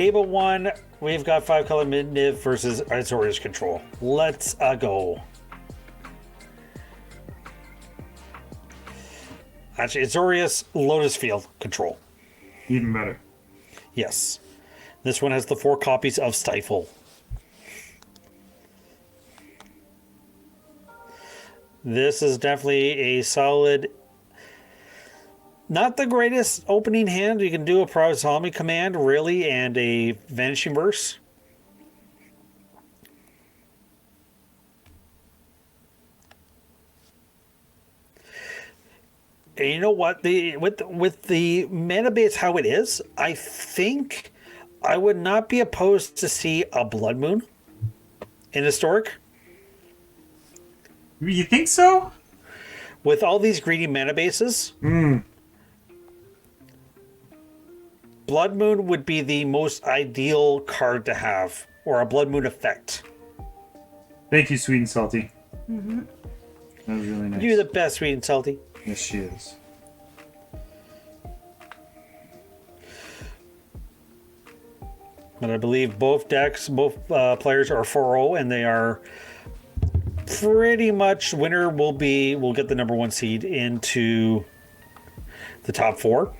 Table 1, we've got 5-color Niv versus Azorius Control. Let's go. Actually, Azorius Lotus Field Control. Even better. Yes. This one has the 4 copies of Stifle. This is definitely a solid... Not the greatest opening hand. You can do a Proximity Command, really, and a Vanishing Verse. And you know what? With the mana base how it is, I think I would not be opposed to see a Blood Moon in Historic. You think so? With all these greedy mana bases, Blood Moon would be the most ideal card to have, or a Blood Moon effect. Thank you, Sweet and Salty. That was really nice. You're the best, Sweet and Salty. Yes, she is. But I believe both players are 4-0, and they are pretty much winner will get the number 1 seed into the top 4.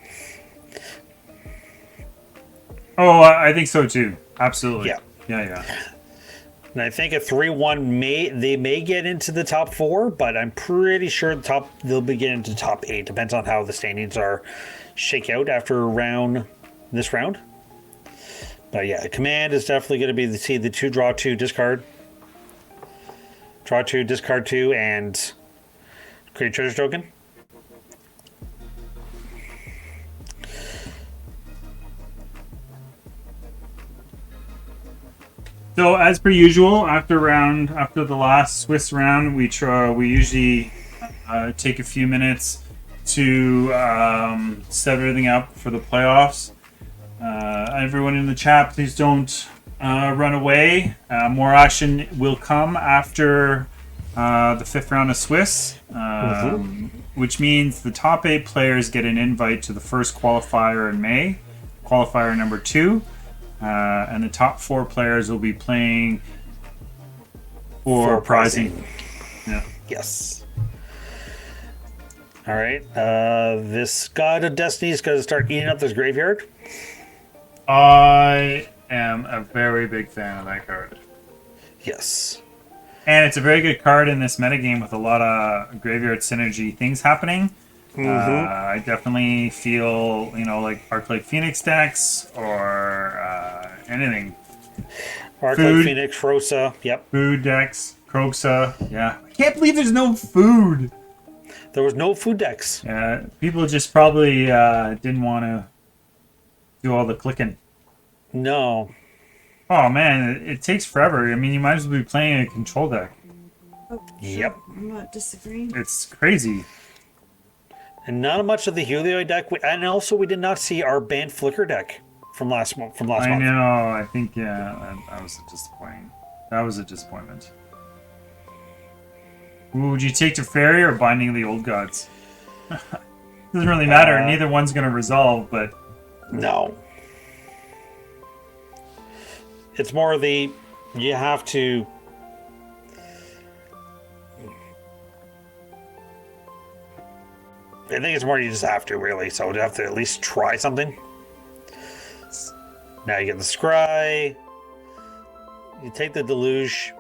Oh, I think so too. Absolutely. Yeah. And I think at 3-1 they may get into the top 4, but I'm pretty sure they'll be getting into the top 8. Depends on how the standings are shake out after this round. But yeah, command is definitely going to be the 2 draw 2 discard. Draw 2, discard 2, and create treasure token. So as per usual, after the last Swiss round, we usually take a few minutes to set everything up for the playoffs. Everyone in the chat, please don't run away. More action will come after the 5th round of Swiss, which means the top 8 players get an invite to the first qualifier in May, qualifier number 2. And the top 4 players will be playing for prizing. Yeah. Yes. All right. This God of Destiny is going to start eating up this graveyard. I am a very big fan of that card. Yes. And it's a very good card in this metagame with a lot of graveyard synergy things happening. I definitely feel, like Arclight Phoenix decks or anything. Arclight Phoenix, Frosa, yep. Food decks, Kroxa, yeah. I can't believe there's no food. There was no food decks. Yeah, people just probably didn't want to do all the clicking. No. Oh man, it takes forever. I mean, you might as well be playing a control deck. Oh, yep. I'm not disagreeing. It's crazy. And not much of the Helio deck, and also we did not see our banned Flicker deck from last month. I know. I think that was a disappointment. Ooh, would you take Teferi or Binding of the Old Gods? Doesn't really matter. Neither one's going to resolve, but no. It's more you have to. I think it's more you just have to, really. So you have to at least try something. Now you get the Scry. You take the Deluge.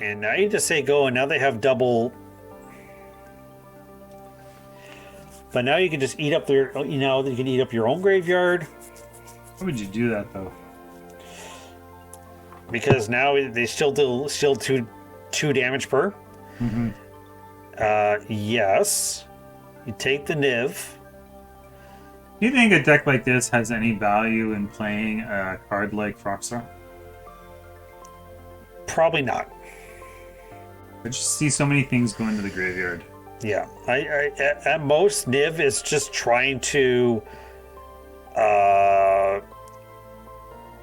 And now you just say go, and now they have double. But now you can just eat up you can eat up your own graveyard. Why would you do that, though? Because now they still do two damage per. Yes. You take the Niv. Do you think a deck like this has any value in playing a card like Froxa? Probably not. I just see so many things go into the graveyard. Yeah. I at most, Niv is just trying to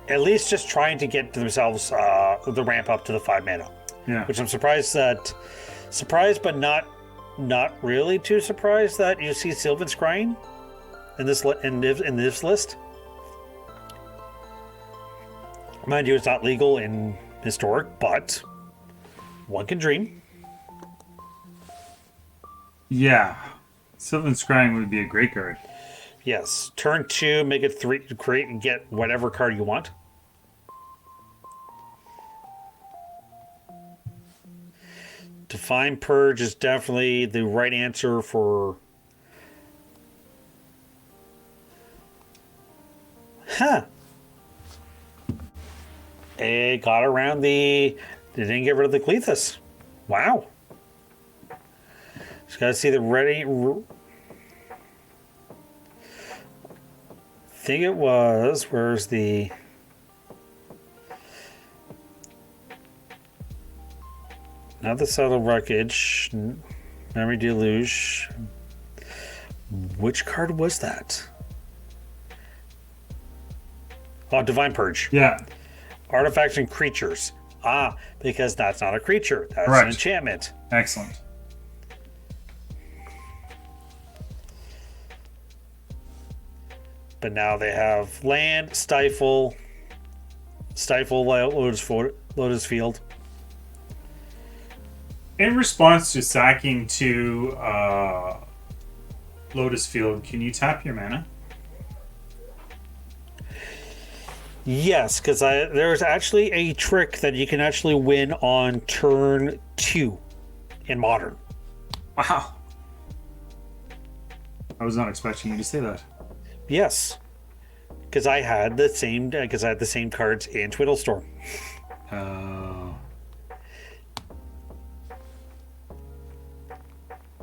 at least just trying to get themselves the ramp up to the 5 mana. Yeah. Which I'm surprised but not not really too surprised that you see Sylvan Scrying in this list. Mind you, it's not legal in Historic, but one can dream. Yeah. Sylvan Scrying would be a great card. Yes. Turn 2, make it 3, create and get whatever card you want. Define Purge is definitely the right answer for... Huh. It got around the... They didn't get rid of the Cleithus. Wow. Just gotta see the ready... I think it was... Where's the... Not the Subtle Wreckage. Memory Deluge. Which card was that? Oh, Divine Purge. Yeah. Artifacts and creatures. Ah, because that's not a creature. That's Right. an enchantment. Excellent. But now they have land, stifle, Lotus Field. In response to sacking to Lotus Field, can you tap your mana? Yes, because there's actually a trick that you can actually win on turn 2 in Modern. Wow. I was not expecting you to say that. Yes, because I had the same cards in Twiddlestorm. Oh.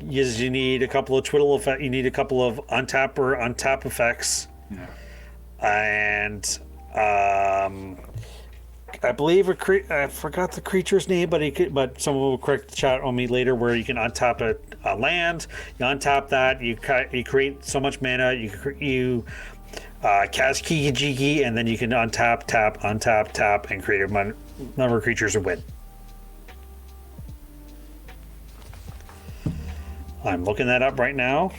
Yes, you need a couple of twiddle effect. You need a couple of untap or untap effects, Yeah. and I believe I forgot the creature's name, but someone will correct the chat on me later. Where you can untap a land, you untap that, you create so much mana, you cast Kiki Jiki, and then you can untap, tap, and create a number of creatures to win. I'm looking that up right now.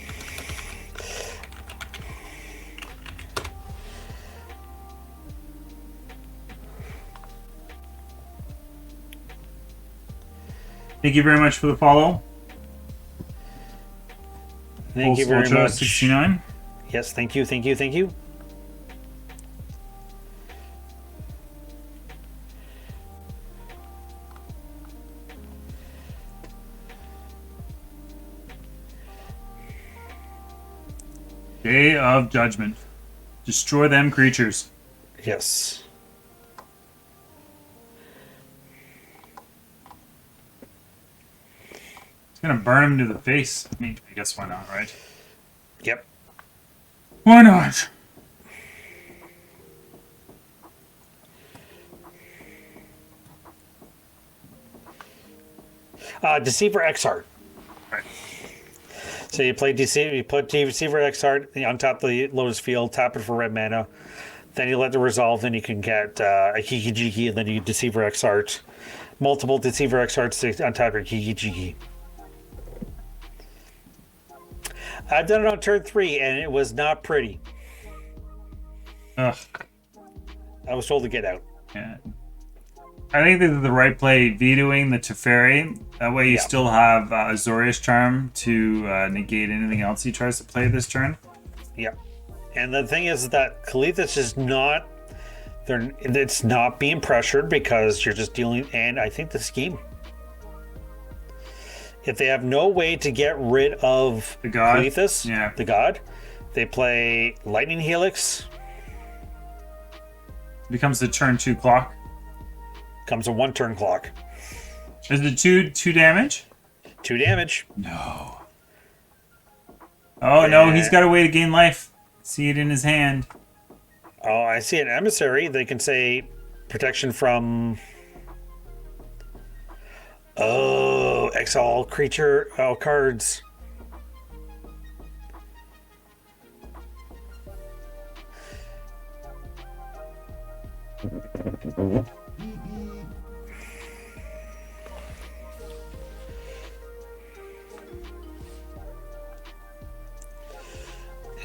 Thank you very much for the follow. Thank you very much. 69. Yes, thank you. Day of Judgment. Destroy them creatures. Yes. It's gonna burn him to the face. I mean, I guess why not, right? Yep. Why not? Deceiver Exart. Right. So you play Deceiver, you put Deceiver Exart on top of the Lotus Field, tap it for red mana. Then you let it resolve, then you can get a Kiki Jiki, and then you Deceiver Exart. Multiple Deceiver Exarts on top of Kiki Jiki. I've done it on turn 3, and it was not pretty. Ugh. I was told to get out. Yeah. I think this is the right play, vetoing the Teferi. That way you still have Azorius Charm to negate anything else he tries to play this turn. Yeah. And the thing is that Khalithus is not... It's not being pressured because you're just dealing... And I think the scheme... If they have no way to get rid of The god? Khalithus, Yeah. the god, they play Lightning Helix, Becomes the turn 2 clock. comes a 1-turn clock. Is it two damage? 2 damage. No. Oh no, he's got a way to gain life. See it in his hand. Oh, I see an emissary. They can say protection from... Oh, exile all creature, all cards.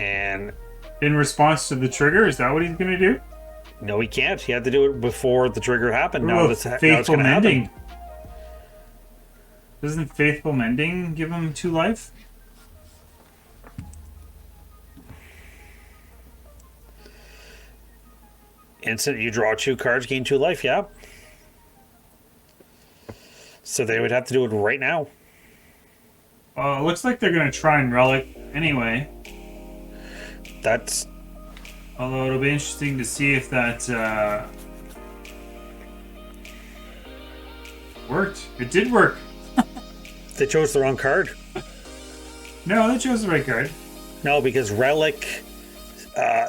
And In response to the trigger, is that what he's gonna do? no, he can't. He had to do it before the trigger happened. Now Ooh, it's faithful going to mending. happen. Doesn't faithful mending give him 2 life? Instant, you draw 2 cards, gain 2 life. Yeah. So they would have to do it right now. It looks like they're gonna try and relic anyway. That's Although it'll be interesting to see if that worked. It did work. they chose the wrong card. No, they chose the right card. No, because Relic,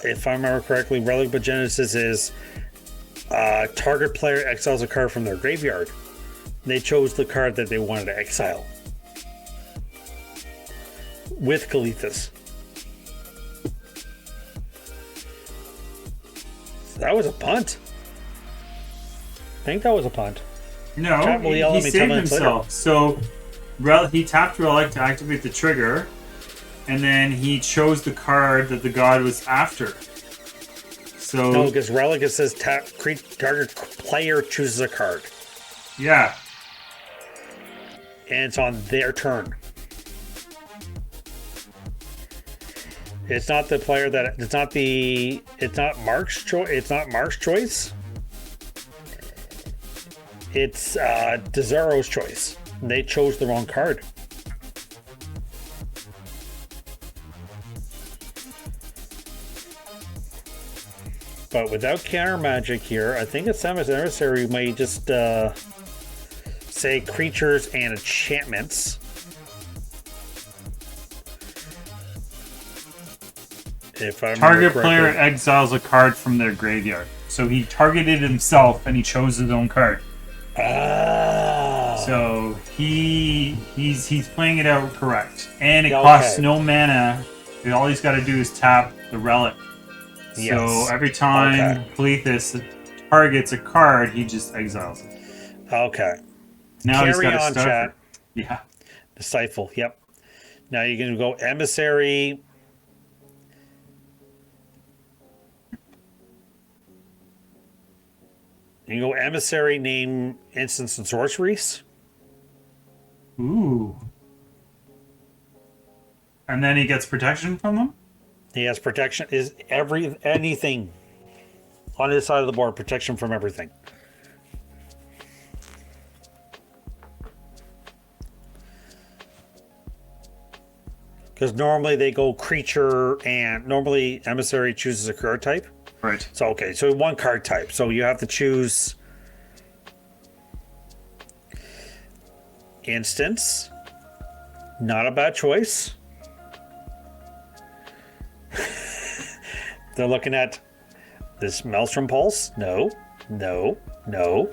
if I remember correctly, Relic by Genesis is target player exiles a card from their graveyard. They chose the card that they wanted to exile with Kalithus. That was a punt. I think that was a punt. No, Chat will yell he at me 10 saved minutes later. himself. So he tapped Relic to activate the trigger, and then he chose the card that the god was after. So No, because Relic it says target player chooses a card, yeah, and it's on their turn. It's not the player that it's not Mark's choice. It's not Mark's choice. It's Dezaro's choice. They chose the wrong card. But without counter magic here, I think a emissary might just say creatures and enchantments. If I target remember player correctly. exiles a card from their graveyard. So he targeted himself and he chose his own card. Ah. So he's playing it out correct, and it Okay. costs no mana. All he's got to do is tap the relic. Yes. So every time Kalithus targets a card, he just exiles it. Okay. Now he's Carry got on, to start. chat. Yeah. Disciple. Yep. Now you're going to go emissary. You can go emissary, name instants and sorceries. Ooh. And then he gets protection from them? He has protection. Is anything on his side of the board, protection from everything. Because normally they go creature, and normally emissary chooses a card type. Right. So okay, so 1 card type. So you have to choose instance. Not a bad choice. They're looking at this Maelstrom Pulse. No, no, no.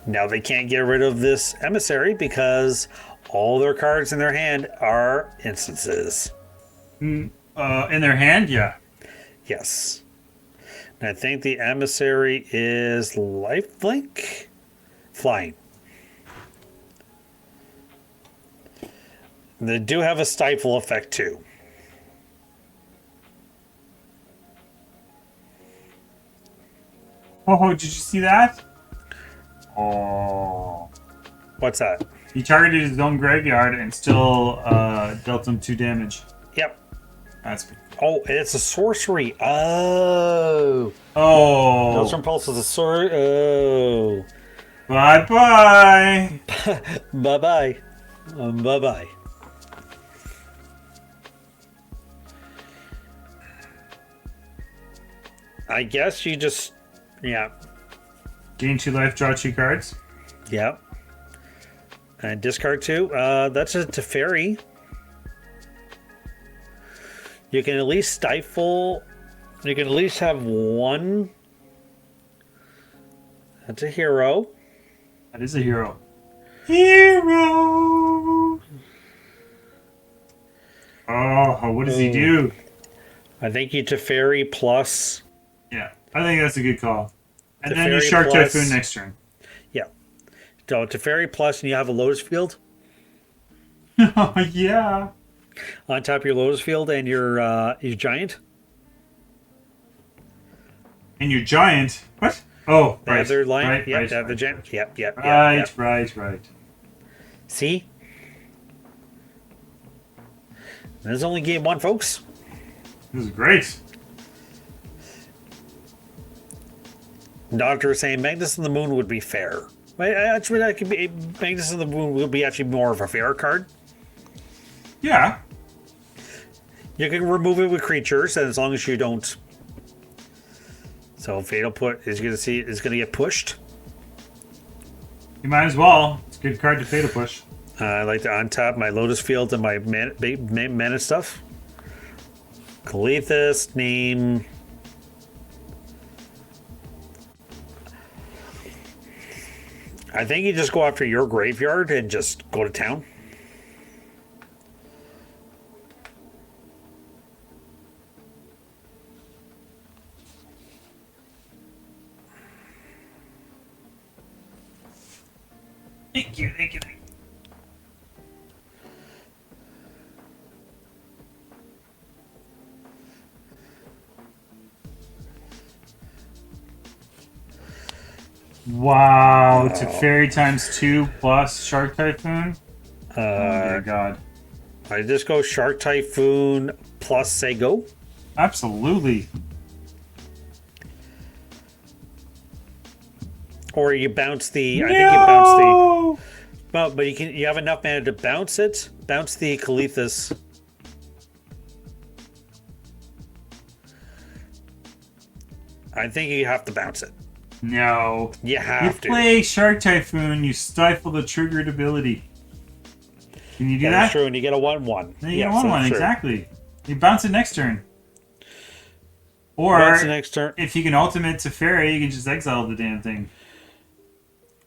Now they can't get rid of this emissary because all their cards in their hand are instances. In their hand, yeah. Yes. And I think the emissary is lifelink? Flying. They do have a stifle effect too. Oh, did you see that? Oh. What's that? He targeted his own graveyard and still dealt him 2 damage. Yep. That's pretty Oh, it's a sorcery. Oh. Oh. Maelstrom Pulse is a sorcery. Oh. Bye-bye. Bye-bye. Bye-bye. I guess you just... Yeah. Gain 2 life, draw 2 cards. Yep. And discard 2. That's a Teferi. You can at least stifle. You can at least have 1. That's a hero. That is a hero. Hero! Oh, what does he do? I think you Teferi plus. Yeah, I think that's a good call. And then you Teferi Shark plus- Typhoon next turn. Yeah. So Teferi plus, and you have a Lotus Field. Oh, yeah. On top of your Lotus Field and your Giant. And your Giant. What? Oh, They right. have their line. Right, Yep, right, they have the right. Giant. Yep. Right. See? This is only game one, folks. This is great. Doctor is saying Magnus and the Moon would be fair. Actually, that could be Magnus and the Moon would be actually more of a fair card. Yeah. You can remove it with creatures, and as long as you don't. So Fatal Put is going to get pushed. You might as well. It's a good card to Fatal Push. I like to untap my Lotus Field and my mana stuff. Caleithus, name. I think you just go after your graveyard and just go to town. Thank you. Wow, to Fairy times 2 plus Shark Typhoon? Oh dear God. I just go Shark Typhoon plus say go. Absolutely. Or you bounce the. No! I think you bounce the. Well, but you have enough mana to bounce it. Bounce the Caleithus. I think you have to bounce it. No. You have to. You play Shark Typhoon, you stifle the triggered ability. Can you do that? That's true, and you get a 1/1. Then you get a 1/1, exactly. You bounce it next turn. Or, bounce the next turn. If you can ultimate to Fairy, you can just exile the damn thing.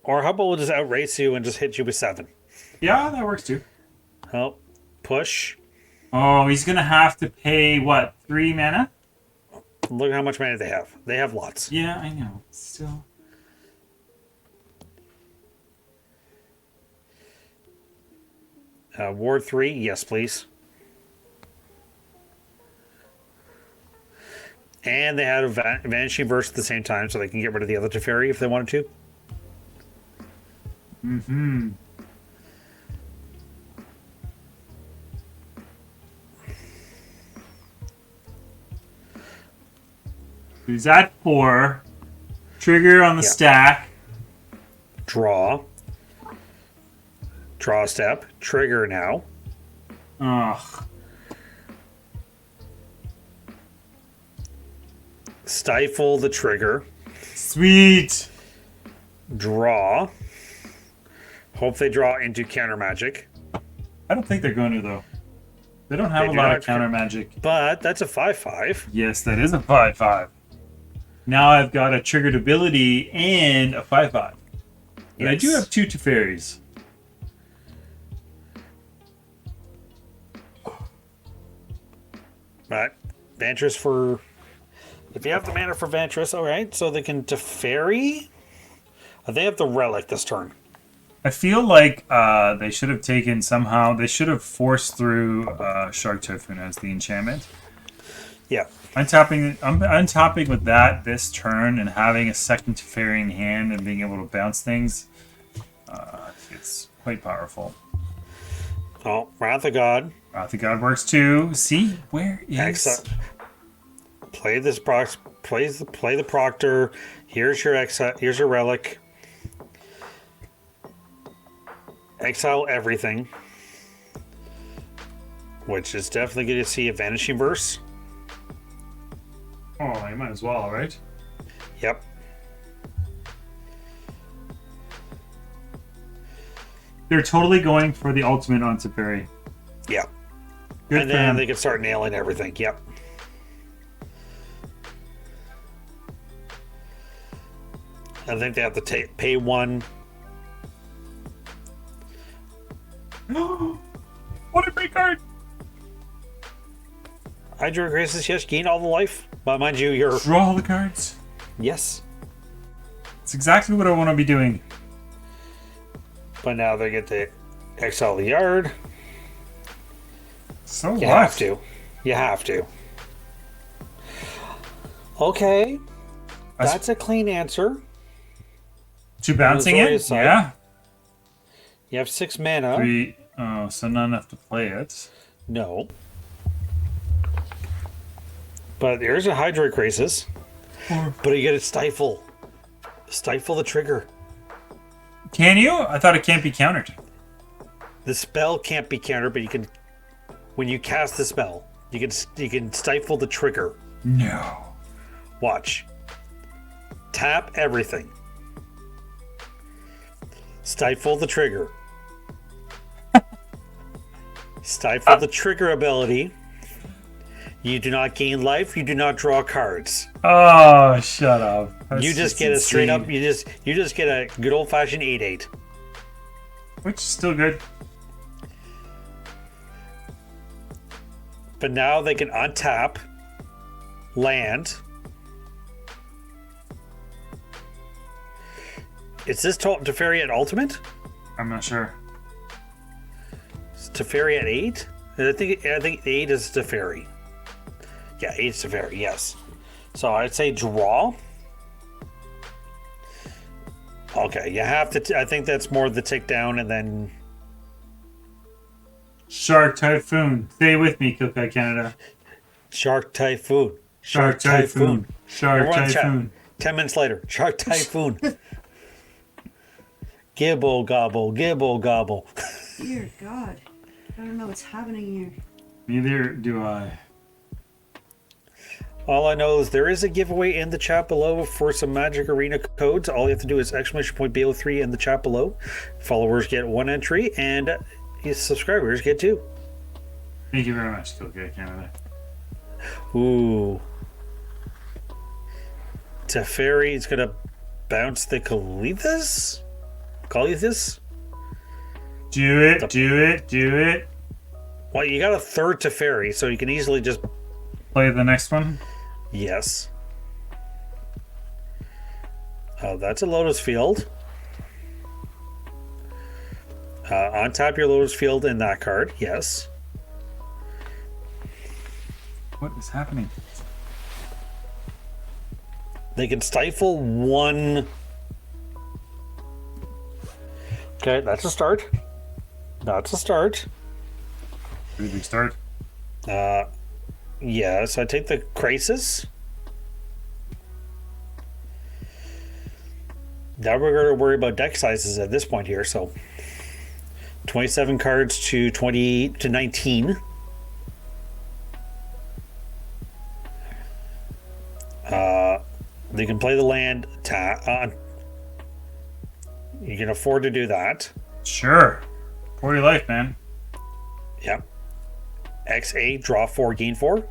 Or how about we'll just outrace you and just hit you with 7? Yeah, that works too. Oh, push. Oh, he's going to have to pay, what, 3 mana? Look how much mana they have. They have lots. Yeah, I know. Still. Ward 3, yes, please. And they had a Vanishing Verse at the same time, so they can get rid of the other Teferi if they wanted to. Mm-hmm. He's at 4. Trigger on the stack. Draw. Draw step. Trigger now. Ugh. Stifle the trigger. Sweet. Draw. Hope they draw into counter magic. I don't think they're going to, though. They don't have They a do lot not of counter magic. But that's a 5/5. Yes, that is a 5/5. Now I've got a triggered ability and a 5/5. And I do have 2 Teferis. Right. Vantress for... If you have the mana for Vantress, alright. So they can Teferi. They have the Relic this turn. I feel like they should have taken somehow... They should have forced through Shark Typhoon as the enchantment. Yeah. I'm untapping with that this turn and having a second Teferi in hand and being able to bounce things. It's quite powerful. Oh, Wrath of God. Wrath of God works too. See? Where is... Play this play the Proctor. Here's your here's your Relic. Exile everything. Which is definitely going to see a Vanishing Verse. Oh, you might as well, right? Yep. They're totally going for the ultimate on Teferi. Yep. Good and for then them. they can start nailing everything. Yep. I think they have to pay 1. What a great card! Hydro Graces, yes, gain all the life. But mind you, you're... Draw all the cards. Yes. It's exactly what I want to be doing. But now they get to exile the yard. So You what? have to. You have to. Okay. That's a clean answer. Two bouncing Azorius it? side. Yeah. You have 6 mana. 3. Oh, so not enough to play it. No. But there's a Hydra Crisis. But you gotta stifle. Stifle the trigger. Can you? I thought it can't be countered. The spell can't be countered, but you can. When you cast the spell, you can stifle the trigger. No. Watch. Tap everything. Stifle the trigger. Stifle the trigger ability. You do not gain life. You do not draw cards. Oh, shut up. That's You just get a straight insane. up. You just get a good old fashioned 8/8. Which is still good. But now they can untap, land. Is this Teferi at ultimate? I'm not sure. Is Teferi at 8? I think 8 is Teferi. Yeah, 8 is Teferi. Yes. So I'd say draw. Okay, you have to. I think that's more the tick down, and then Shark Typhoon. Stay with me, Kilkai Canada. Shark Typhoon. Shark Typhoon. Shark Everyone chat. Typhoon. 10 minutes later, Shark Typhoon. Gibble gobble, gibble gobble. Dear God. I don't know what's happening here. Neither do I. All I know is there is a giveaway in the chat below for some Magic Arena codes. All you have to do is exclamation point BO3 in the chat below. Followers get 1 entry, and subscribers get 2. Thank you very much, Kilkai Canada. Ooh. Teferi is going to bounce the Calithus? Calithus? Do it, do it, do it. Well, you got a third Teferi, so you can easily just... Play the next one. Yes. Oh, that's a Lotus Field. Untap your Lotus Field in that card, yes. What is happening? They can stifle 1. Okay, that's a start. That's a start. Pretty big start. Yeah, so I take the Crisis. Now we're going to worry about deck sizes at this point here, so 27 cards to 20 to 19. They can play the land. You can afford to do that. Sure. For your life, man. Yep. XA, draw 4, gain 4.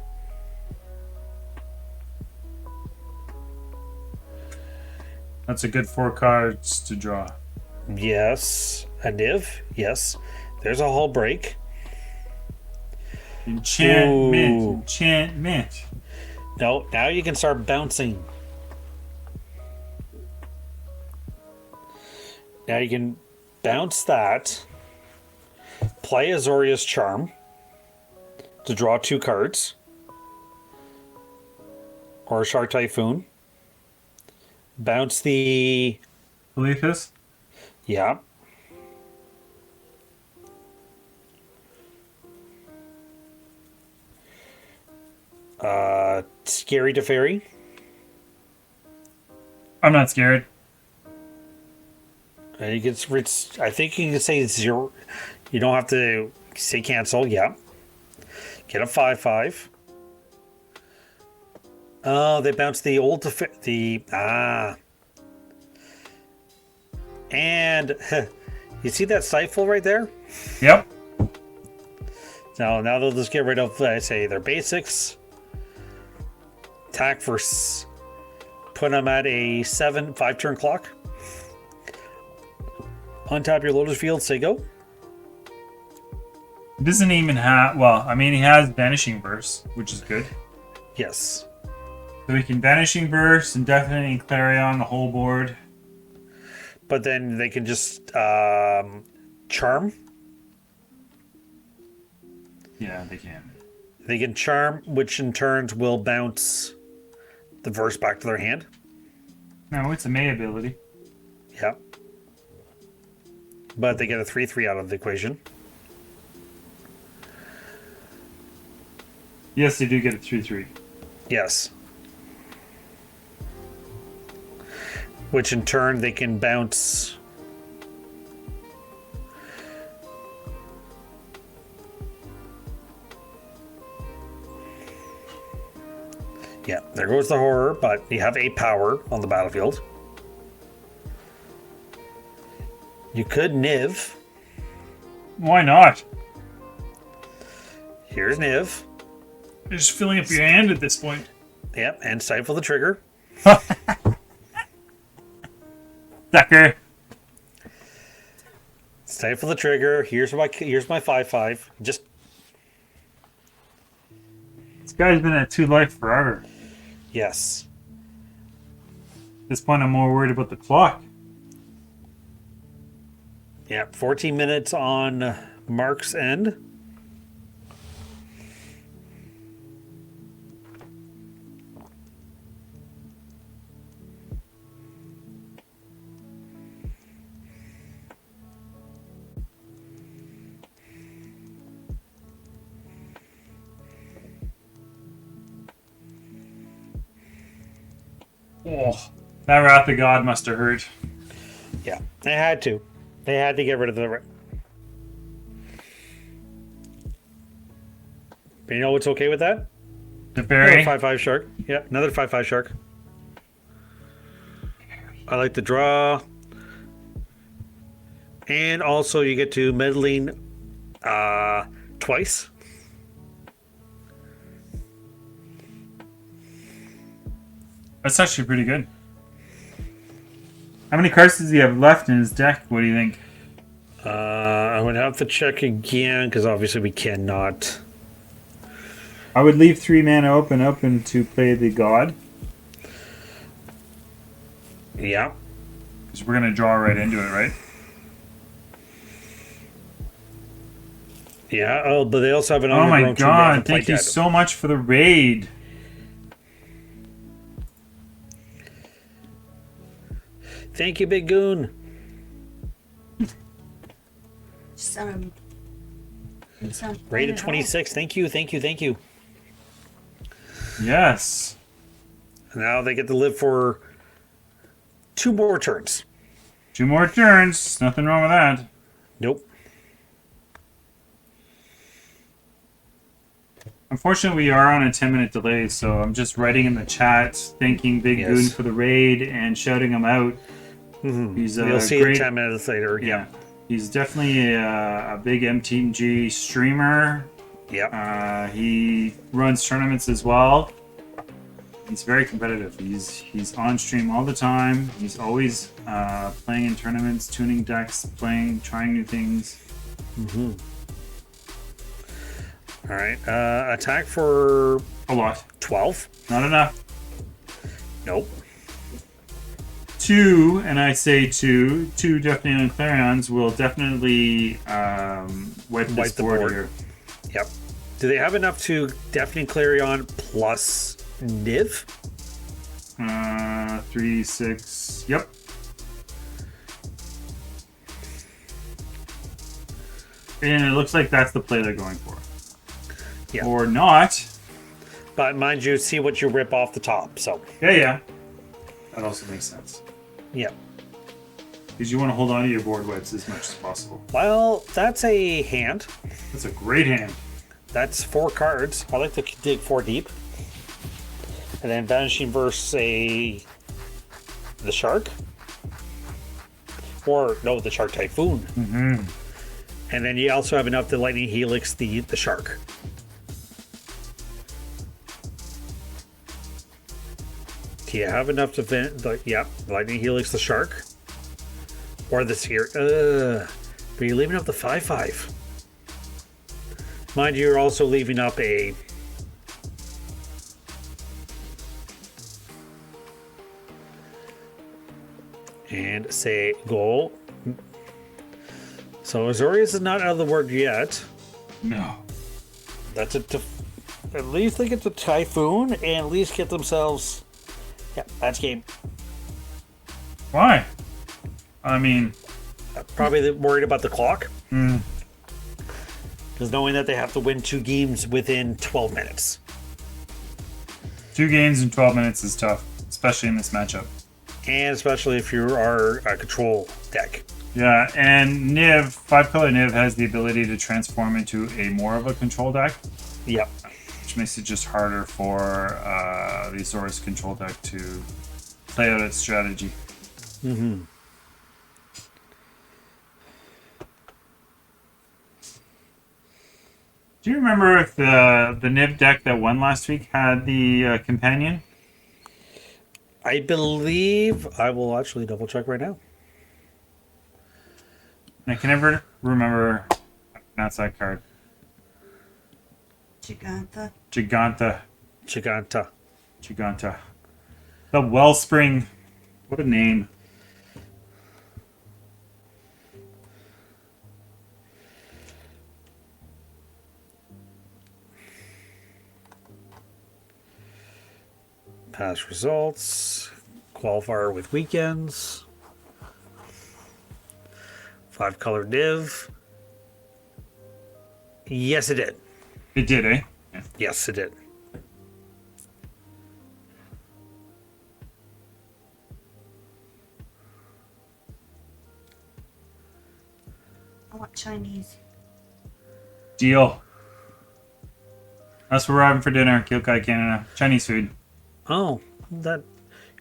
That's a good 4 cards to draw. Yes. A Niv. Yes. There's a hull break. Enchantment. Ooh. Enchantment. No, now you can start bouncing. Now you can bounce that. Play Azorius Charm to draw 2 cards. Or Shark Typhoon. Bounce the... Calithus? Yeah. Scary Teferi. I'm not scared. You can, I think you can say 0. You don't have to say cancel. Yeah. Get a 5/5. Oh, they bounced the old and you see that stifle right there? Yep. Now they'll just get rid of, I say, their basics. Attack for put them at a 5 turn clock. Untap your Lotus Field, say go. He doesn't even have... Well, I mean, he has Vanishing Verse, which is good. Yes. So he can Vanishing Verse, Indefinite, and Clarion the whole board. But then they can just charm. Yeah, they can. They can charm, which in turns will bounce the verse back to their hand. No, it's a May ability. Yeah. But they get a 3/3 out of the equation. Yes, they do get a 3/3. Yes. Which in turn they can bounce. Yeah, there goes the horror, but you have 8 power on the battlefield. You could Niv. Why not? Here's Niv. You're just filling up your hand at this point. Yep, and stifle the trigger. Sucker. Stifle the trigger. Here's my 5/5. Just This guy's been at 2 life forever. yes. At this point, I'm more worried about the clock. Yeah, 14 minutes on Mark's end. Oh, that Wrath of God must have hurt. Yeah, they had to. They had to get rid of the. But you know what's okay with that? The Another berry. 5/5 shark. Yeah, another 5/5 shark. I like the draw. And also you get to meddling twice. That's actually pretty good. How many cards does he have left in his deck? What do you think? I would have to check again because obviously we cannot. I would leave 3 mana open to play the God. Yeah. Because we're going to draw right into it, right? Yeah. Oh, but they also have an Oh my undergrown tomb they haven't god, thank played you yet. so much for the raid. Thank you, Big Goon. Rated 26. Thank you, thank you, thank you. Yes. Now they get to live for 2 more turns. 2 more turns. Nothing wrong with that. Nope. Unfortunately, we are on a 10-minute delay, so I'm just writing in the chat, thanking Big Yes. Goon for the raid and shouting him out. Mm-hmm. He's You'll see great. it 10 minutes later. Yeah. He's definitely a big MTG streamer. Yeah. He runs tournaments as well. He's very competitive. He's on stream all the time. He's always playing in tournaments, tuning decks, trying new things. Mm-hmm. All right. Attack for A lot. 12. Not enough. Nope. 2, and I say 2 Deafening and Clarions will definitely wipe this the board board. here. Yep. Do they have enough to Deafening Clarion plus Niv? 3, 6. Yep. And it looks like that's the play they're going for. Yeah. Or not. But mind you, see what you rip off the top. So, Yeah. That also makes sense. yeah. Because you want to hold on to your board wipes as much as possible. Well, that's a hand. That's a great hand. That's 4 cards. I like to dig 4 deep. And then Vanishing Verse, the Shark. Or, no, the Shark Typhoon. Mm-hmm. And then you also have enough to Lightning Helix the Shark. Do you have enough to Lightning Helix the Shark? Or this here. But you're leaving up the 5/5. Mind you, you're also leaving up a. And say goal. So Azorius is not out of the word yet. No. That's at least they get the Typhoon and at least get themselves. Yeah, that's game. Why? I mean, Probably worried about the clock. Because knowing that they have to win 2 games within 12 minutes. 2 games in 12 minutes is tough, especially in this matchup. And especially if you are a control deck. Yeah, and Niv, 5-color Niv has the ability to transform into a more of a control deck, Yep. which makes it just harder for the Azorius control deck to play out its strategy. Mm-hmm. Do you remember if the Niv deck that won last week had the companion? I believe I will actually double check right now. I can never remember how to pronounce that card. Giganta. Giganta. The Wellspring. What a name. Past results. Qualifier with weekends. 5-color div. Yes, it did. It did, eh? Yeah. Yes, it did. I want Chinese. Deal. That's what we're having for dinner, Kyokai Canada. Chinese food. Oh, that.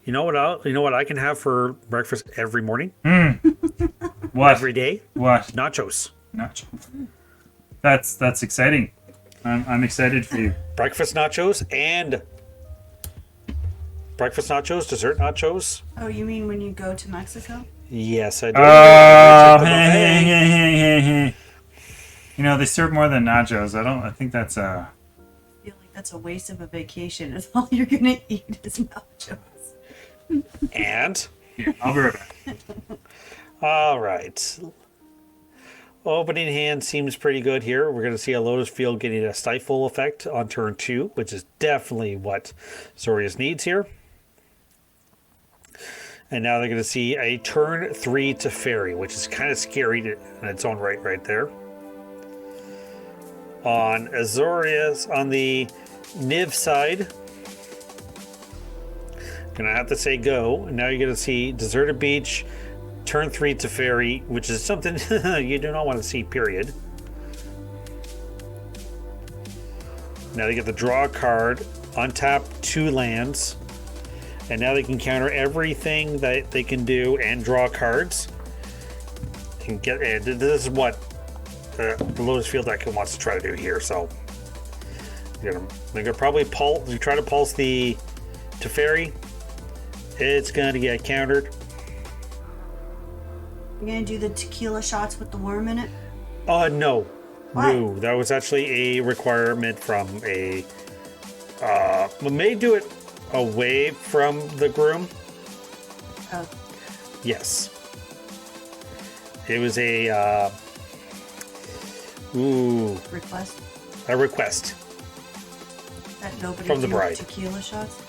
You know what? I can have for breakfast every morning, What? every day. What? Nachos. Nacho. That's exciting. I'm excited for you. Breakfast nachos and dessert nachos. Oh, you mean when you go to Mexico? Yes, I do. Oh, hey. You know, they serve more than nachos. I think that's I feel like that's a waste of a vacation if all you're gonna eat is nachos. And Here, I'll be right back. all right. Opening hand seems pretty good here. We're going to see a Lotus Field getting a stifle effect on turn 2, which is definitely what Azorius needs here. And now they're going to see a turn 3 to Fairy, which is kind of scary in its own right there. On Azorius, on the Niv side, gonna have to say go. And now you're gonna see Deserted Beach, turn 3 to Fairy, which is something you do not want to see, period. Now they get the draw card, untap 2 lands, and now they can counter everything that they can do and draw cards. And this is what the Lotus Field deck wants to try to do here. So they're gonna probably try to pulse the Teferi. It's gonna get countered. You're gonna do the tequila shots with the worm in it? No. What? No, that was actually a requirement from a. We may do it away from the groom. Oh, Yes. It was a. request A request. that nobody From the do bride. tequila shots?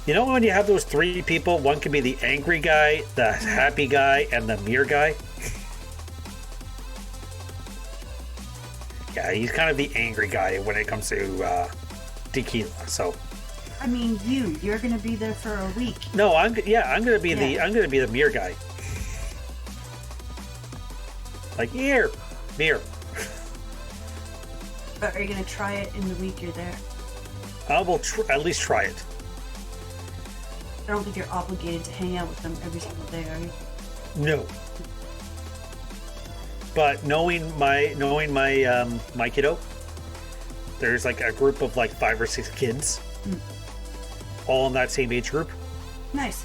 You know when you have those 3 people, one can be the angry guy, the happy guy, and the mere guy? Yeah, he's kind of the angry guy when it comes to tequila. So I mean, you're gonna be there for a week. no, I'm gonna be Yeah. the mere guy. Like here, mere. But are you gonna try it in the week you're there? I will at least try it. I don't think you're obligated to hang out with them every single day, are you? No. But knowing my my kiddo, there's like a group of like 5 or 6 kids, all in that same age group. Nice.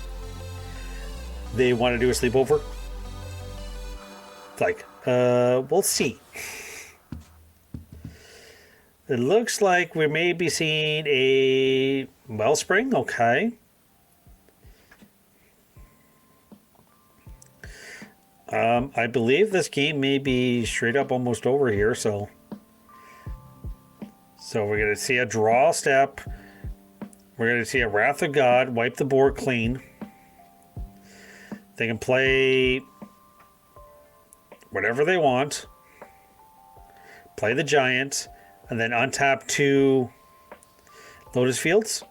They want to do a sleepover. It's like, we'll see. It looks like we may be seeing a Wellspring. Okay. I believe this game may be straight up almost over here, so we're gonna see a draw step. We're gonna see a Wrath of God wipe the board clean. They can play whatever they want. Play the Giant, and then untap 2 Lotus Fields.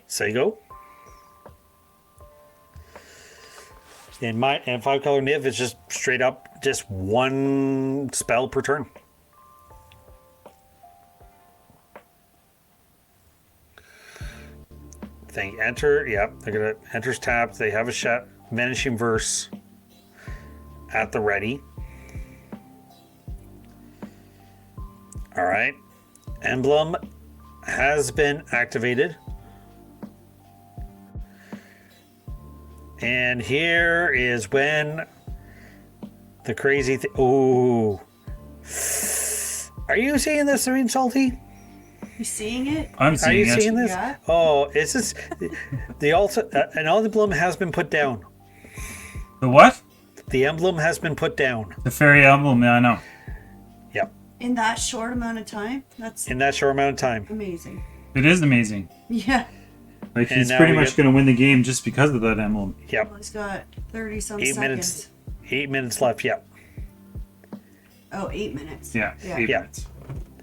Say go. And 5-color Niv is just straight up just 1 spell per turn. They enter, yep, they're gonna enters tapped. They have a Vanishing Verse at the ready. All right, Emblem has been activated. And here is when the crazy thing. Ooh. Are you seeing this, Serene Salty? You seeing it? I'm Are seeing you it. seeing this? Yeah. Oh, is this an emblem has been put down. The what? The emblem has been put down. The fairy emblem. Yeah, I know. Yep. In that short amount of time? That's In that short amount of time. amazing. It is amazing. Yeah. Like And he's now pretty we much get- going to win the game just because of that emblem. Yep. Well, he's got 30-some 8 seconds. minutes. 8 minutes left. Yep. Oh, 8 minutes. Yeah. Yeah. 8 Yeah. minutes.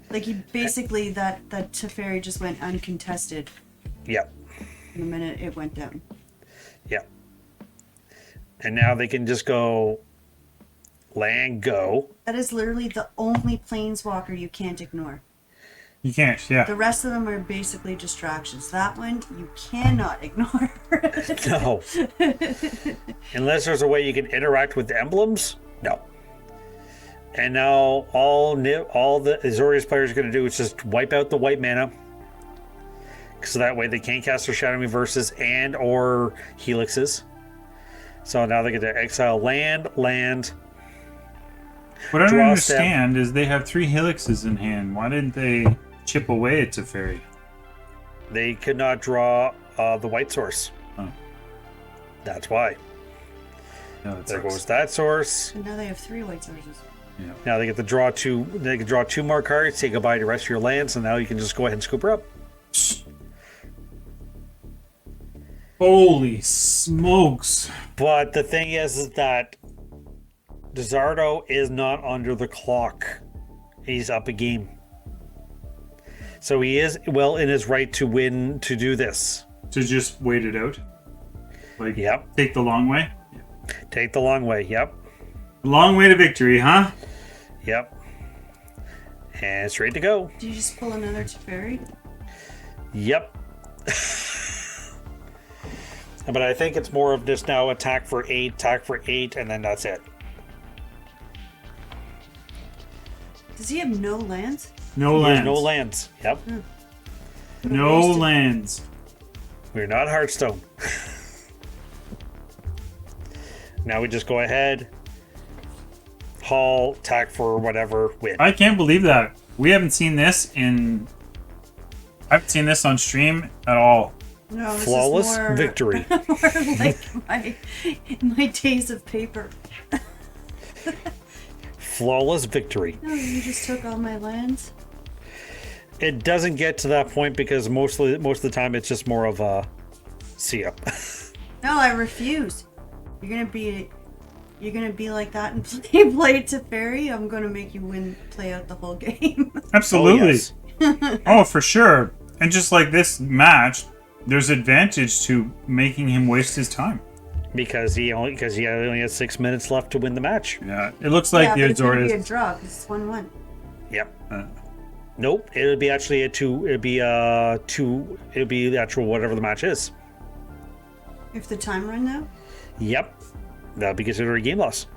Like he basically that Teferi just went uncontested Yep. the minute it went down. Yep. And now they can just go land go. That is literally the only planeswalker you can't ignore. You can't. Yeah. The rest of them are basically distractions. That one you cannot ignore. No. Unless there's a way you can interact with the emblems. No. And now all the Azorius players are going to do is just wipe out the white mana. So that way they can't cast their Shadow Reverses and or Helixes. So now they get to exile land. What I don't Draw understand is they have 3 helixes in hand. Why didn't they chip away at Teferi? They could not draw the white source. Oh. That's why. No, that There sucks. goes that source. And now they have 3 white sources. Yeah. Now they get to draw 2. They can draw 2 more cards, say goodbye to the rest of your lands, and now you can just go ahead and scoop her up. Holy smokes. But the thing is that Desardo is not under the clock. He's up a game. So he is well in his right to win, to do this. To just wait it out? Like, Yep. take the long way? Take the long way. Yep. Long way to victory, huh? Yep. And straight to go. Do you just pull another Teferi? Yep. But I think it's more of just now attack for 8, and then that's it. Does he have no lands? No There's lands. no lands. Yep. No Wasted. lands. We're not Hearthstone. Now we just go ahead, haul, attack for whatever, win. I can't believe that. We haven't seen this in... I haven't seen this on stream at all. No, this Flawless is more, victory. more like my days of paper. Flawless victory. No, you just took all my lands. It doesn't get to that point because most of the time it's just more of a see ya. No, I refuse. You're gonna be like that and play Teferi. I'm gonna make you play out the whole game. Absolutely. Oh, yes. Oh, for sure. And just like this match, there's advantage to making him waste his time. Because he only has 6 minutes left to win the match. Yeah, it looks like yeah, the but it's gonna be a Azorius. draw 'cause it's 1-1. Yep. Uh, Nope. It would be actually a 2. It'd be It'd be the actual whatever the match is. If the time run now, Yep. That'd be considered a game loss.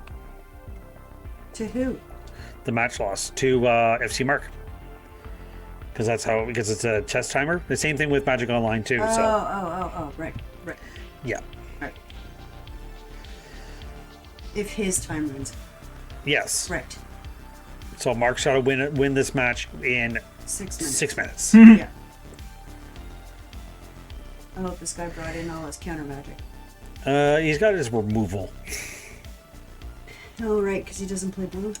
to who? The match loss to FC Mark. Because it's a chess timer. The same thing with Magic Online too. So Oh, right. yeah. Right. If his time runs. Yes. Right. So Mark's got to win this match in 6 minutes. 6 minutes. Yeah. I hope this guy brought in all his counter magic. He's got his removal. Oh, right, because he doesn't play blue.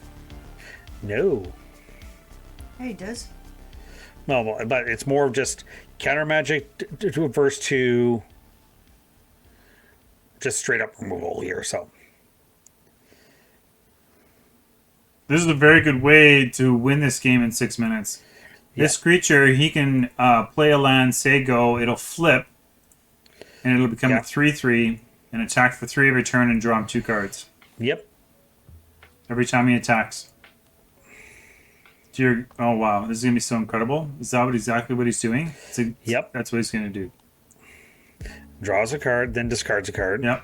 No. Yeah, he does. No, but it's more of just counter magic to averse to just straight up removal here. So This is a very good way to win this game in 6 minutes. This creature, he can play a land, say go, it'll flip, and it'll become a 3/3, and attack for 3 every turn and draw him 2 cards. Yep. Every time he attacks. Oh wow, this is gonna be so incredible. Is that exactly what he's doing? Yep. That's what he's gonna do. Draws a card, then discards a card. Yep.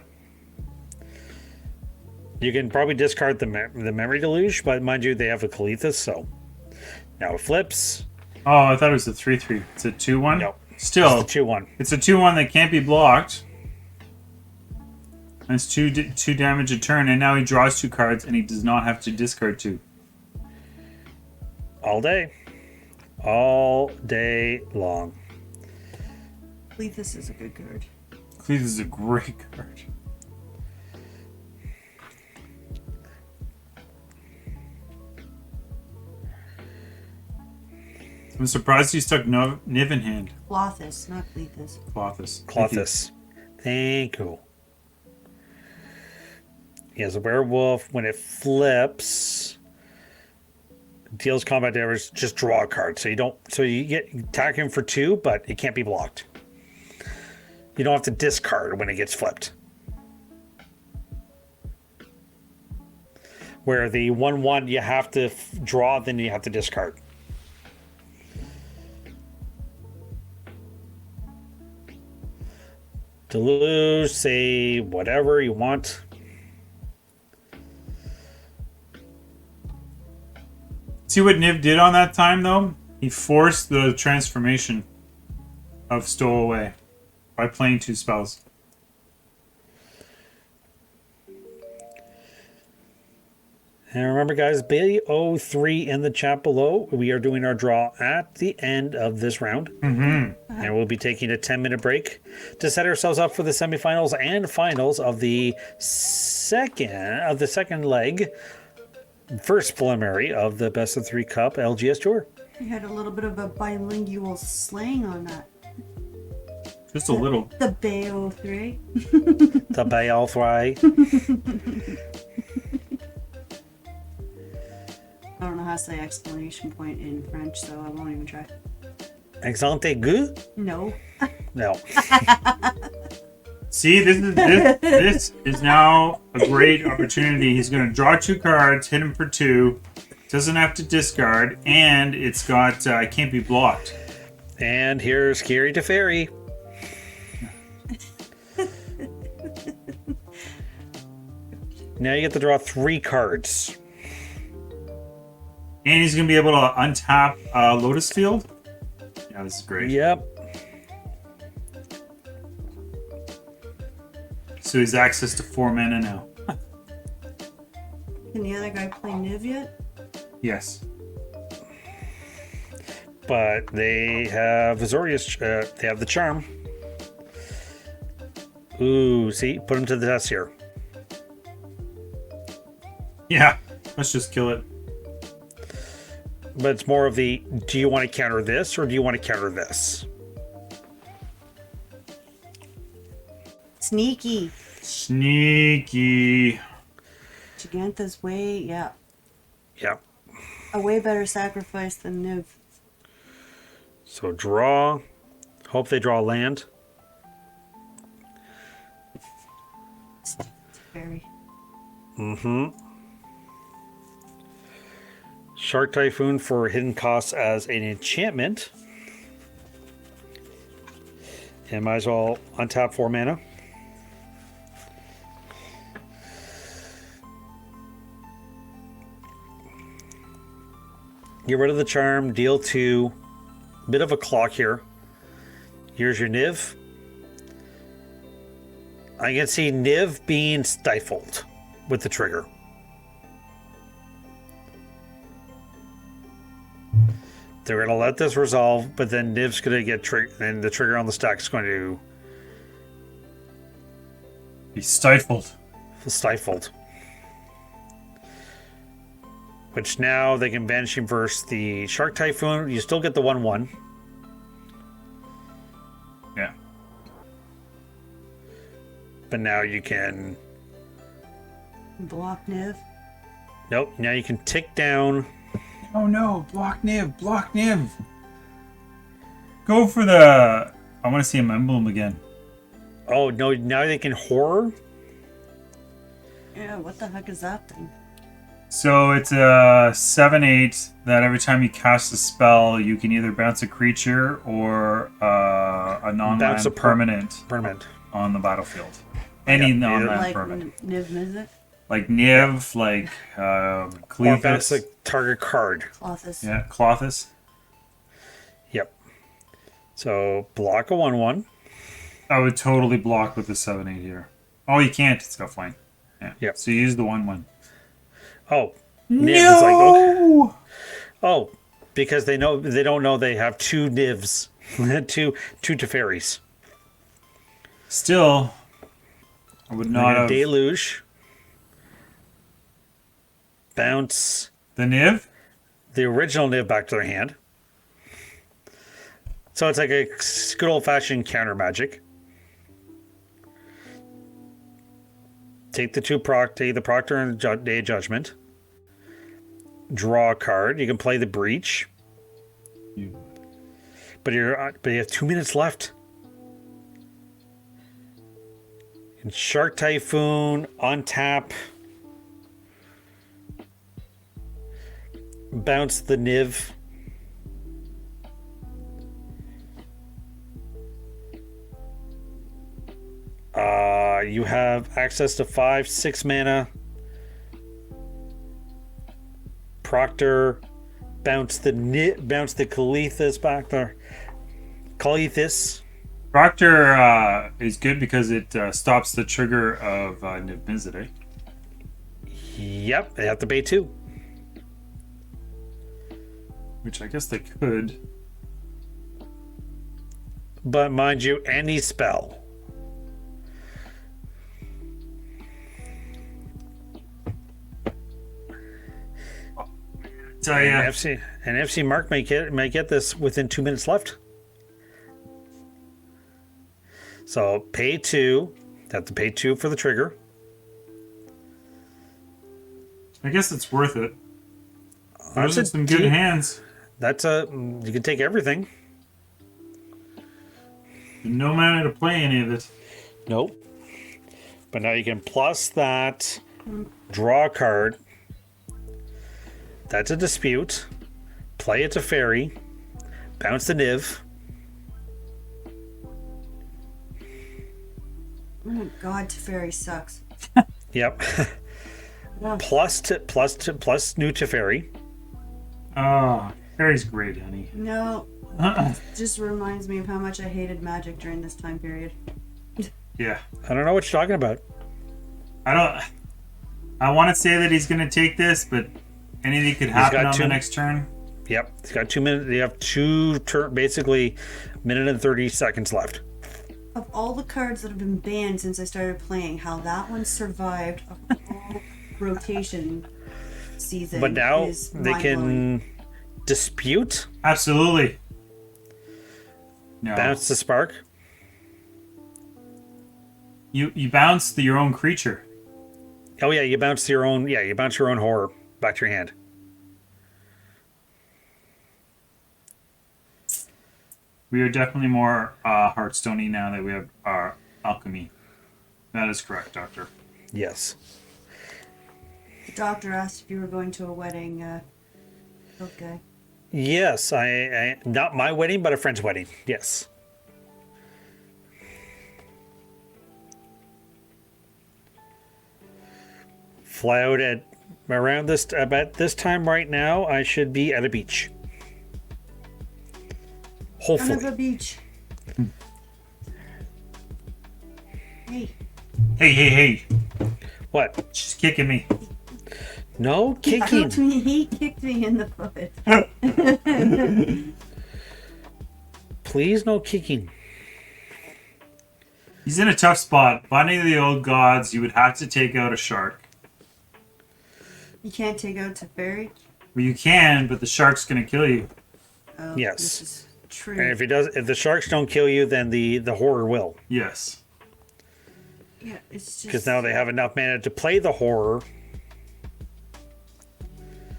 You can probably discard the Memory Deluge, but mind you, they have a Kalithus, so now it flips. Oh, I thought it was a 3/3. It's a 2/1? No. Still, It's a 2/1. it's a 2/1 that can't be blocked. And it's 2 damage a turn, and now he draws 2 cards, and he does not have to discard 2. All day. All day long. Lethus is a good card. This is a great card. I'm surprised you stuck Niv in hand. Clothis, not Lethus. Clothis. Clothis. Thank you. He has a werewolf. When it flips, deals combat damage, just draw a card. So you get attack him for 2, but it can't be blocked. You don't have to discard when it gets flipped. Where the 1/1 you have to draw, then you have to discard. Deluge, say whatever you want. See what Niv did on that time, though? He forced the transformation of Stowaway by playing 2 spells. And remember, guys, BO3 in the chat below. We are doing our draw at the end of this round. And we'll be taking a 10-minute break to set ourselves up for the semifinals and finals of the second leg, first preliminary of the Best of 3 Cup LGS Tour. You had a little bit of a bilingual slang on that. Just a little. The BO3. The BO3. I don't know how to say exclamation point in French, so I won't even try. Accent aigu? No. No. See, this is now a great opportunity. He's going to draw 2 cards, hit him for 2, doesn't have to discard, and it's got can't be blocked. And here's Kiri to Fairy. Now you get to draw 3 cards. And he's going to be able to untap Lotus Field. Yeah, this is great. Yep. So he's access to 4 mana now. Can the other guy play Niv yet? Yes. But they have Azorius, they have the charm. Ooh, see? Put him to the test here. Yeah, let's just kill it. But it's more of the, do you want to counter this or do you want to counter this? Sneaky. Sneaky. Gigantha's way, yeah. Yep. A way better sacrifice than Niv. So draw. Hope they draw land. It's very. Shark Typhoon for hidden costs as an enchantment. And might as well untap 4 mana. Get rid of the charm, deal 2. Bit of a clock here. Here's your Niv. I can see Niv being stifled with the trigger. They're going to let this resolve, but then Niv's going to get triggered, and the trigger on the stack is going to Be stifled. be stifled. which now they can banish him versus the Shark Typhoon. You still get the 1/1. Yeah. But now you can... Block Niv. Nope, now you can tick down... Oh no, block Niv, block Niv. Go for the... I want to see him emblem again. Oh, no, now they can horror? Yeah, what the heck is that thing? So it's a 7/8 that every time you cast a spell, you can either bounce a creature or a non-land permanent on the battlefield. Any non-land Like permanent. Niv Mizzet? Like Niv, like Or bounce Cletus. a target card. Clothis. Yeah, Clothis. Yep. So, block a 1/1. I would totally block with the 7/8 here. Oh, you can't. It's got flying. Yeah. Yep. So you use the 1/1. Oh. No! Niv is like, okay. Oh, because they don't know they have two Nivs. two Teferis. Still, I would not have... Deluge. Bounce The Niv? the original Niv back to their hand. So it's like a good old-fashioned counter magic. Take the take the Proctor and Day of Judgment. Draw a card. You can play the Breach. But you have 2 minutes left. And Shark Typhoon on tap. Bounce the Niv. You have access to 5-6 mana. Proctor, bounce the Calethus back there. Calethus. Proctor is good because it stops the trigger of Niv Mizzet, eh? Yep, they have to pay 2. Which I guess they could. But mind you, any spell. So yeah, And FC Mark may get this within 2 minutes left. So pay 2. They have to pay 2 for the trigger. I guess it's worth it. That's Those are some good hands. You can take everything. No mana to play any of it. Nope. But now you can plus that, draw a card. That's a dispute. Play it to fairy. Bounce the Niv. Oh god, Teferi sucks. Yep. Yeah. plus new Teferi. Oh, Fairy's great, honey. No, just reminds me of how much I hated Magic during this time period. Yeah. I don't know what you're talking about. I want to say that he's going to take this, but anything could happen on the next turn. Yep. He's got 2 minutes. You have basically minute and 30 seconds left. Of all the cards that have been banned since I started playing, how that one survived a whole rotation season. But now is they mind-blowing. can dispute. Absolutely. No. Bounce the spark. You bounce your own creature. Oh yeah, you bounce your own. Yeah, you bounce your own horror back to your hand. We are definitely more Hearthstone-y now that we have our alchemy. That is correct, Doctor. Yes. The doctor asked if you were going to a wedding. Okay. Yes, I not my wedding, but a friend's wedding. Yes. Fly out at around about this time right now. I should be at a beach. Son of Hopefully. a beach. Hey. Hey. What? She's kicking me. No kicking. He kicked me in the foot. Please, no kicking. He's in a tough spot. Binding of the Old Gods, you would have to take out a shark. You can't take out Teferi? Well, you can, but the shark's gonna kill you. Oh, Yes. This is true. And if the sharks don't kill you, then the horror will. Yes. Yeah, it's just... Because now they have enough mana to play the horror.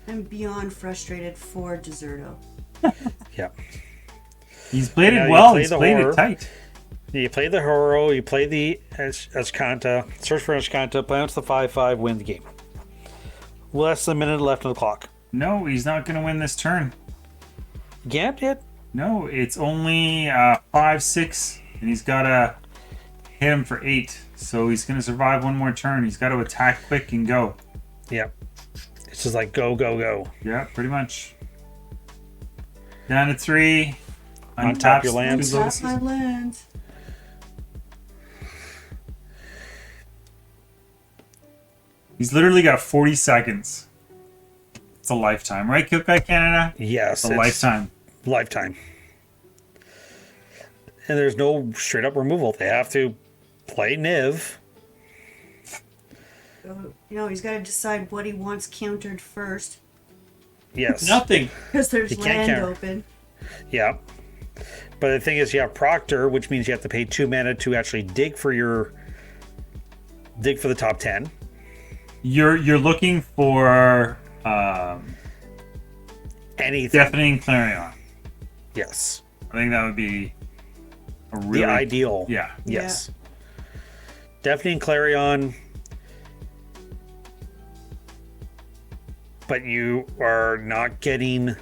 I'm beyond frustrated for Deserto. Yeah. He's played Now it you well. play He's the played horror. it tight. You play the horror, you play the Escanta, search for Escanta, play onto the 5/5, win the game. Less than a minute left on the clock. No, he's not gonna win this turn. Gamped yet? No, it's only 5/6, and he's gotta hit him for 8. So he's gonna survive one more turn. He's got to attack quick and go. Yeah. It's just like go, go, go. Yeah, pretty much. Down to 3. Untap your lands. Untap my lands. He's literally got 40 seconds. It's a lifetime, right, Quebec, Canada? Yes. It's a lifetime. Lifetime. And there's no straight up removal. They have to play Niv. So, he's got to decide what he wants countered first. Yes. Nothing. Because there's You can't land counter. open. Yeah. But the thing is, you have Proctor, which means you have to pay 2 mana to actually dig for the top 10. You're looking for Anything. Deafening Clarion. Yes. I think that would be a really The ideal. Yeah. Yes. Deafening Clarion. But you are not getting...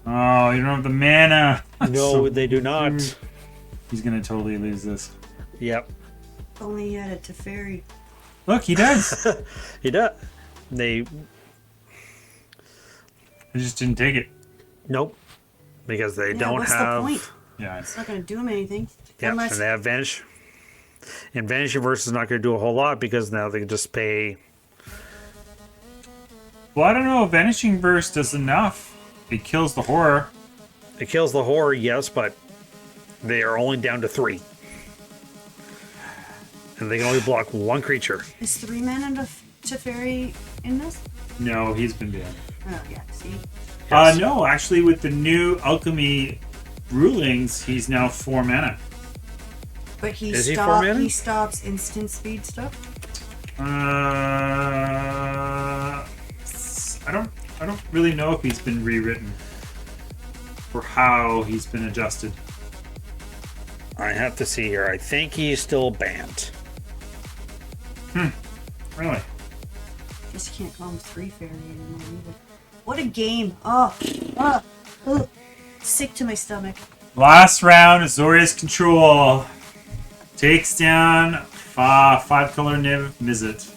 Oh, you don't have the mana. No, they do not. He's gonna totally lose this. Yep. If only he had a Teferi. Look, he does. He does. They... I just didn't take it. Nope. Because they Yeah, don't what's have... the point? Yeah. It's not going to do him anything. Yep, Unless... and they have Vanish. And Vanish Reverse is not going to do a whole lot because now they can just pay... Well, I don't know. Vanishing Verse does enough. It kills the horror. It kills the horror, yes, but they are only down to 3. And they can only block 1 creature. Is 3 mana Teferi in this? No, he's been banned. Oh, yeah, see? Yes. No, actually, with the new alchemy rulings, he's now 4 mana. But Is he 4 mana? he stops instant speed stuff? I don't really know if he's been rewritten or how he's been adjusted. I have to see here. I think he's still banned. Really? Just can't call him 3 fairy anymore either. What a game! Sick to my stomach. Last round, Azorius Control takes down 5-color Niv Mizzet.